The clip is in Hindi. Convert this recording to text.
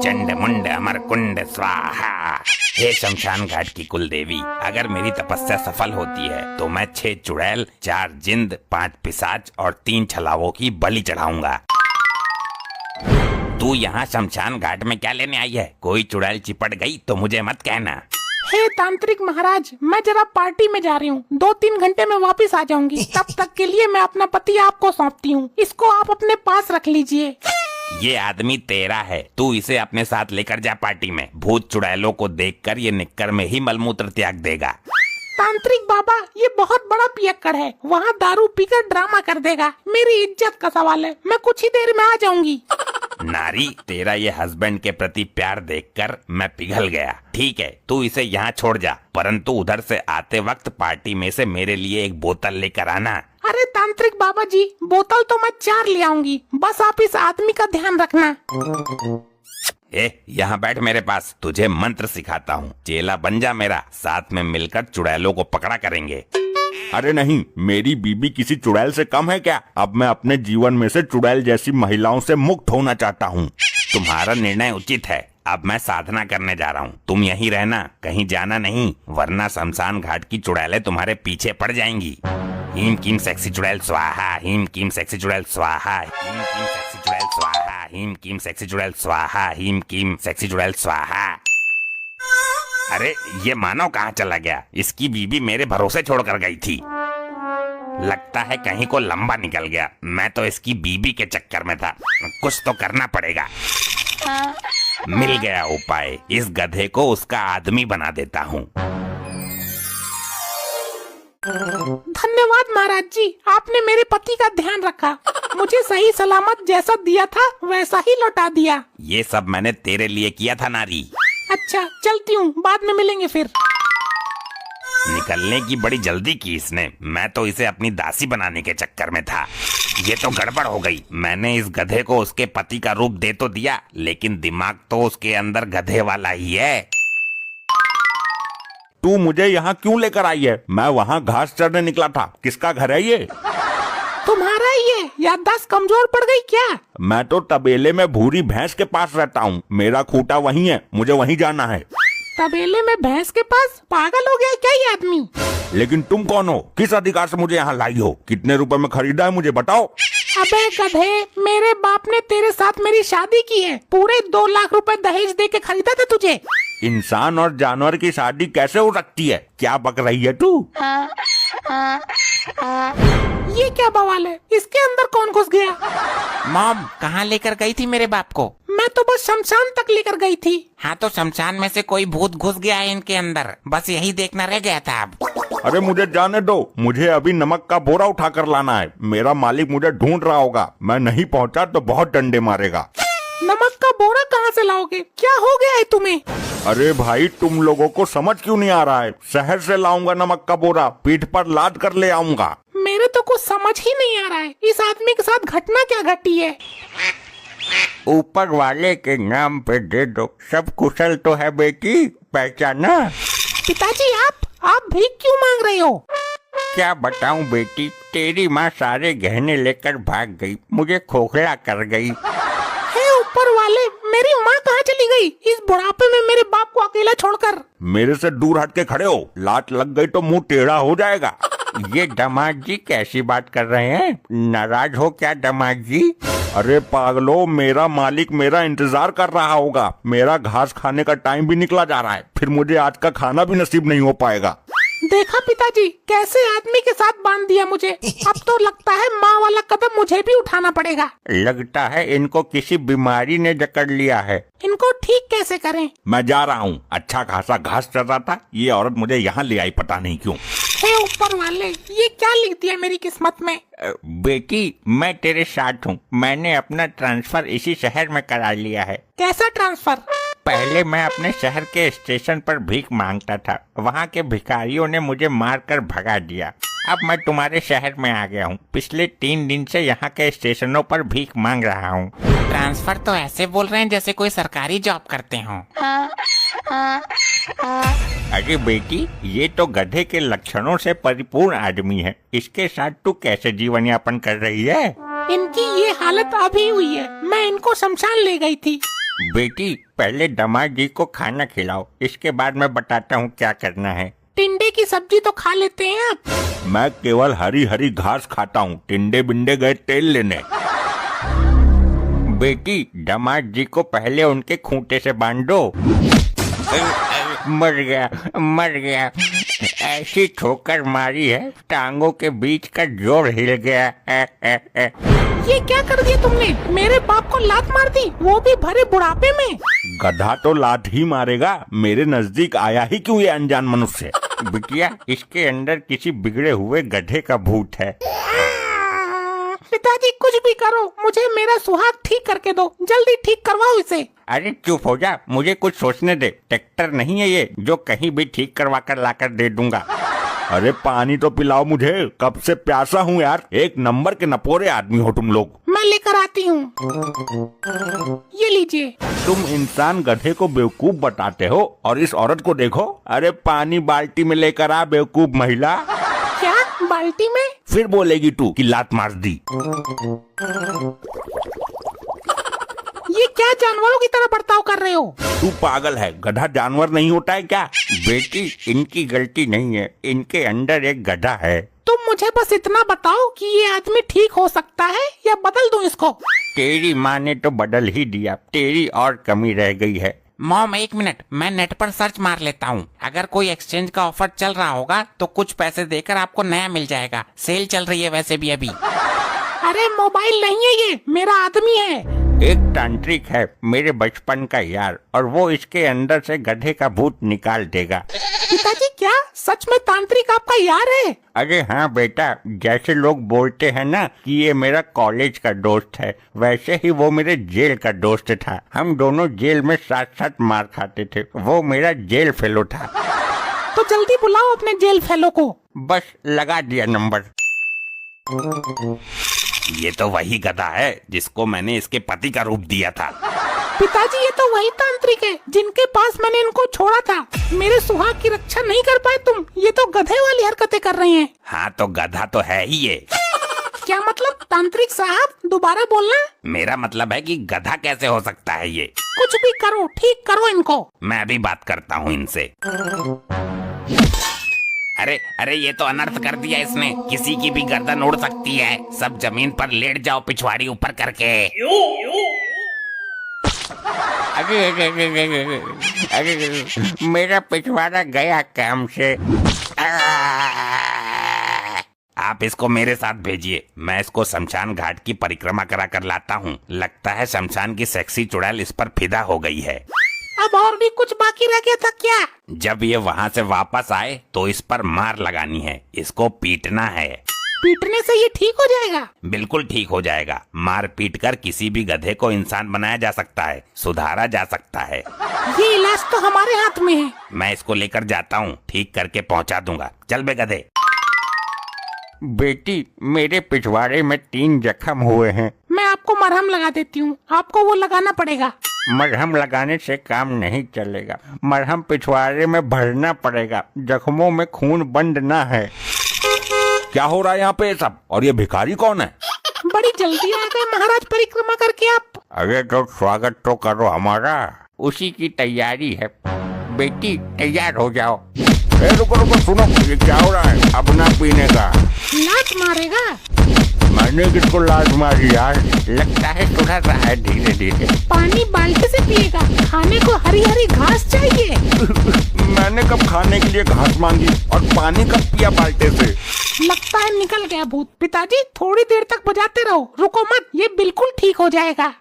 चंड मुंड अमर कुंड स्वाहा। हे शमशान घाट की कुल देवी, अगर मेरी तपस्या सफल होती है तो मैं 6 चुड़ैल, 4 जिंद, 5 पिशाच और 3 छलावों की बलि चढ़ाऊंगा। तू यहाँ शमशान घाट में क्या लेने आई है? कोई चुड़ैल चिपट गई तो मुझे मत कहना। हे तांत्रिक महाराज, मैं जरा पार्टी में जा रही हूँ, 2-3 घंटे में वापस आ जाऊंगी। तब तक के लिए मैं अपना पति आपको सौंपती हूँ, इसको आप अपने पास रख लीजिए। ये आदमी तेरा है, तू इसे अपने साथ लेकर जा पार्टी में। भूत चुड़ैलों को देखकर ये निक्कर में ही मलमूत्र त्याग देगा। तांत्रिक बाबा, ये बहुत बड़ा पियक्कड़ है, वहाँ दारू पीकर ड्रामा कर देगा। मेरी इज्जत का सवाल है, मैं कुछ ही देर में आ जाऊंगी। नारी, तेरा ये हस्बैंड के प्रति प्यार देखकर मैं पिघल गया। ठीक है, तू इसे यहाँ छोड़ जा, परंतु उधर से आते वक्त पार्टी में से मेरे लिए एक बोतल लेकर आना। अरे तांत्रिक बाबा जी, बोतल तो मैं 4 ले आऊंगी, बस आप इस आदमी का ध्यान रखना। यहाँ बैठ मेरे पास, तुझे मंत्र सिखाता हूँ। चेला बन जा मेरा, साथ में मिलकर चुड़ैलों को पकड़ा करेंगे। अरे नहीं, मेरी बीबी किसी चुड़ैल से कम है क्या? अब मैं अपने जीवन में से चुड़ैल जैसी महिलाओं से मुक्त होना चाहता हूँ। तुम्हारा निर्णय उचित है। अब मैं साधना करने जा रहा हूँ, तुम यहीं रहना, कहीं जाना नहीं, वरना शमशान घाट की चुड़ैलें तुम्हारे पीछे पड़ जाएंगी। हीम कीम सेक्सी चुड़ैल स्वाहा, हीम कीम सेक्सी चुड़ैल स्वाहा, हीम कीम सेक्सी चुड़ैल स्वाहा, हीम कीम सेक्सी चुड़ैल स्वाहा, हीम कीम सेक्सी चुड़ैल स्वाहा। अरे ये मानव कहाँ चला गया? इसकी बीबी मेरे भरोसे छोड़कर गई थी। लगता है कहीं को लंबा निकल गया। मैं तो इसकी बीबी के चक्कर में था, कुछ तो करना पड़ेगा। मिल गया उपाय, इस गधे को उसका आदमी बना देता हूँ। धन्यवाद महाराज जी, आपने मेरे पति का ध्यान रखा, मुझे सही सलामत जैसा दिया था वैसा ही लौटा दिया। ये सब मैंने तेरे लिए किया था नारी। अच्छा, चलती हूँ, बाद में मिलेंगे फिर। निकलने की बड़ी जल्दी की इसने, मैं तो इसे अपनी दासी बनाने के चक्कर में था। ये तो गड़बड़ हो गई। मैंने इस गधे को उसके पति का रूप दे तो दिया, लेकिन दिमाग तो उसके अंदर गधे वाला ही है। तू मुझे यहाँ क्यों लेकर आई है? मैं वहाँ घास चरने निकला था। किसका घर है ये? तुम्हारा ही है, याददाश्त कमजोर पड़ गई क्या? मैं तो तबेले में भूरी भैंस के पास रहता हूँ, मेरा खूंटा वहीं है, मुझे वहीं जाना है। तबेले में भैंस के पास? पागल हो गया क्या ये आदमी? लेकिन तुम कौन हो? किस अधिकार से मुझे यहाँ लाई हो? कितने रुपए में खरीदा है मुझे बताओ। अबे गधे, मेरे बाप ने तेरे साथ मेरी शादी की है, पूरे 2 लाख रुपए दहेज दे के खरीदा था तुझे। इंसान और जानवर की शादी कैसे हो सकती है? क्या बक रही है तू? ये क्या बवाल है? इसके अंदर कौन घुस गया? मॉम, कहाँ लेकर गई थी मेरे बाप को? मैं तो बस शमशान तक लेकर गई थी। हाँ, तो शमशान में से कोई भूत घुस गया है इनके अंदर, बस यही देखना रह गया था। अब अरे मुझे जाने दो, मुझे अभी नमक का बोरा उठा कर लाना है। मेरा मालिक मुझे ढूंढ रहा होगा, मैं नहीं पहुंचा तो बहुत डंडे मारेगा। नमक का बोरा कहाँ से लाओगे? क्या हो गया है तुम्हें? अरे भाई, तुम लोगों को समझ क्यों नहीं आ रहा है? शहर से लाऊंगा नमक का बोरा, पीठ पर लाद कर ले आऊंगा। मेरे तो कुछ समझ ही नहीं आ रहा है, इस आदमी के साथ घटना क्या घटी है? ऊपर वाले के नाम पे दे दो, सब कुशल तो है बेटी, पहचाना? पिताजी, आप भीख क्यों मांग रहे हो? क्या बताऊं बेटी, तेरी माँ सारे गहने लेकर भाग गई, मुझे खोखला कर गई। हे ऊपर वाले, मेरी माँ कहाँ चली गई इस बुढ़ापे में मेरे बाप को अकेला छोड़कर? मेरे से दूर हट के खड़े हो, लात लग गई तो मुंह टेढ़ा हो जाएगा। ये दामाद जी कैसी बात कर रहे हैं? नाराज हो क्या दामाद जी? अरे पागलो, मेरा मालिक मेरा इंतजार कर रहा होगा। मेरा घास खाने का टाइम भी निकला जा रहा है, फिर मुझे आज का खाना भी नसीब नहीं हो पाएगा। देखा पिताजी, कैसे आदमी के साथ बांध दिया मुझे। अब तो लगता है माँ वाला कदम मुझे भी उठाना पड़ेगा। लगता है इनको किसी बीमारी ने जकड़ लिया है। इनको ठीक कैसे करें? मैं जा रहा हूँ, अच्छा खासा घास चल रहा था, ये औरत मुझे यहाँ ले आई, पता नहीं क्यों। हे ऊपर वाले, ये क्या लिख दिया मेरी किस्मत में? बेटी, मैं तेरे साथ हूँ, मैंने अपना ट्रांसफर इसी शहर में करा लिया है। कैसा ट्रांसफर? पहले मैं अपने शहर के स्टेशन पर भीख मांगता था, वहाँ के भिखारियों ने मुझे मारकर भगा दिया। अब मैं तुम्हारे शहर में आ गया हूँ, पिछले 3 दिन से यहाँ के स्टेशनों पर भीख मांग रहा हूँ। ट्रांसफर तो ऐसे बोल रहे हैं जैसे कोई सरकारी जॉब करते हो। अरे बेटी, ये तो गधे के लक्षणों से परिपूर्ण आदमी है, इसके साथ तू कैसे जीवन यापन कर रही है? इनकी ये हालत अभी हुई है, मैं इनको शमशान ले गई थी। बेटी पहले दामाद जी को खाना खिलाओ, इसके बाद मैं बताता हूँ क्या करना है। टिंडे की सब्जी तो खा लेते हैं आप। मैं केवल हरी हरी घास खाता हूँ, टिंडे बिंडे गए तेल लेने। बेटी दामाद जी को पहले उनके खूंटे से बांधो। मर गया। ऐसी ठोकर मारी है, टांगों के बीच का जोड़ हिल गया। ये क्या कर दिया तुमने? मेरे बाप को लात मार दी, वो भी भरे बुढ़ापे में। गधा तो लात ही मारेगा, मेरे नजदीक आया ही क्यों ये अनजान मनुष्य? बिटिया इसके अंदर किसी बिगड़े हुए गधे का भूत है। पिताजी कुछ भी करो, मुझे मेरा सुहाग ठीक करके दो, जल्दी ठीक करवाओ इसे। अरे चुप हो जा, मुझे कुछ सोचने दे। ट्रैक्टर नहीं है ये जो कहीं भी ठीक करवा कर लाकर दे दूंगा। अरे पानी तो पिलाओ मुझे, कब से प्यासा हूँ यार। एक नंबर के नपोरे आदमी हो तुम लोग। मैं लेकर आती हूँ, ये लीजिए। तुम इंसान गधे को बेवकूफ बताते हो और इस औरत को देखो। अरे पानी बाल्टी में लेकर आ बेवकूफ महिला। क्या बाल्टी में? फिर बोलेगी तू कि लात मार दी। ये क्या जानवरों की तरह बर्ताव कर रहे हो? तू पागल है, गधा जानवर नहीं होता है क्या? बेटी इनकी गलती नहीं है, इनके अंदर एक गधा है। तुम मुझे बस इतना बताओ कि ये आदमी ठीक हो सकता है या बदल दूं इसको? तेरी माँ ने तो बदल ही दिया, तेरी और कमी रह गई है। मॉम एक मिनट, मैं नेट पर सर्च मार लेता हूँ। अगर कोई एक्सचेंज का ऑफर चल रहा होगा तो कुछ पैसे देकर आपको नया मिल जाएगा। सेल चल रही है वैसे भी अभी। अरे मोबाइल नहीं है ये, मेरा आदमी है। एक तांत्रिक है मेरे बचपन का यार, और वो इसके अंदर से गधे का भूत निकाल देगा। पिताजी क्या सच में तांत्रिक आपका यार है? अरे हाँ बेटा, जैसे लोग बोलते हैं ना कि ये मेरा कॉलेज का दोस्त है, वैसे ही वो मेरे जेल का दोस्त था। हम दोनों जेल में साथ साथ मार खाते थे। वो मेरा जेल फेलो था। तो जल्दी बुलाओ अपने जेल फेलो को। बस लगा दिया नंबर। ये तो वही गधा है जिसको मैंने इसके पति का रूप दिया था। पिताजी ये तो वही तांत्रिक है जिनके पास मैंने इनको छोड़ा था। मेरे सुहाग की रक्षा नहीं कर पाए तुम, ये तो गधे वाली हरकतें कर रहे हैं। हाँ तो गधा तो है ही ये। क्या मतलब तांत्रिक साहब, दोबारा बोलना। मेरा मतलब है कि गधा कैसे हो सकता है ये। कुछ भी करो, ठीक करो इनको। मैं अभी बात करता हूँ इनसे। अरे ये तो अनर्थ कर दिया इसने। किसी की भी गर्दन उड़ सकती है। सब जमीन पर लेट जाओ पिछवाड़ी ऊपर करके। अरे मेरा पिछवाड़ा गया काम से। आप इसको मेरे साथ भेजिए, मैं इसको शमशान घाट की परिक्रमा करा कर लाता हूँ। लगता है शमशान की सेक्सी चुड़ैल इस पर फिदा हो गई है। अब और भी कुछ बाकी रह गया था क्या? जब ये वहाँ से वापस आए तो इस पर मार लगानी है, इसको पीटना है। पीटने से ये ठीक हो जाएगा? बिल्कुल ठीक हो जाएगा। मार पीट कर किसी भी गधे को इंसान बनाया जा सकता है, सुधारा जा सकता है। ये इलाज तो हमारे हाथ में है। मैं इसको लेकर जाता हूँ, ठीक करके पहुँचा दूंगा। चल बे गधे। बेटी मेरे पिछवाड़े में 3 जख्म हुए हैं। मैं आपको मरहम लगा देती हूँ, आपको वो लगाना पड़ेगा। मरहम लगाने से काम नहीं चलेगा, मरहम पिछवाड़े में भरना पड़ेगा। जख्मों में खून बंद ना है। क्या हो रहा है यहाँ पे सब? और ये भिखारी कौन है? बड़ी जल्दी आ गए महाराज परिक्रमा करके आप। अरे तो स्वागत तो करो हमारा, उसी की तैयारी है। बेटी तैयार हो जाओ। रुको सुनो, ये क्या हो रहा है? अब ना पीने का। लात मारेगा? मैंने किसको लात मारी यार? लगता है सुधर रहा है धीरे धीरे। पानी बाल्टी से पिएगा, खाने को हरी हरी घास चाहिए। मैंने कब खाने के लिए घास मांगी और पानी कब पिया बाल्टे से? लगता है निकल गया भूत। पिताजी थोड़ी देर तक बजाते रहो, रुको मत, ये बिल्कुल ठीक हो जाएगा।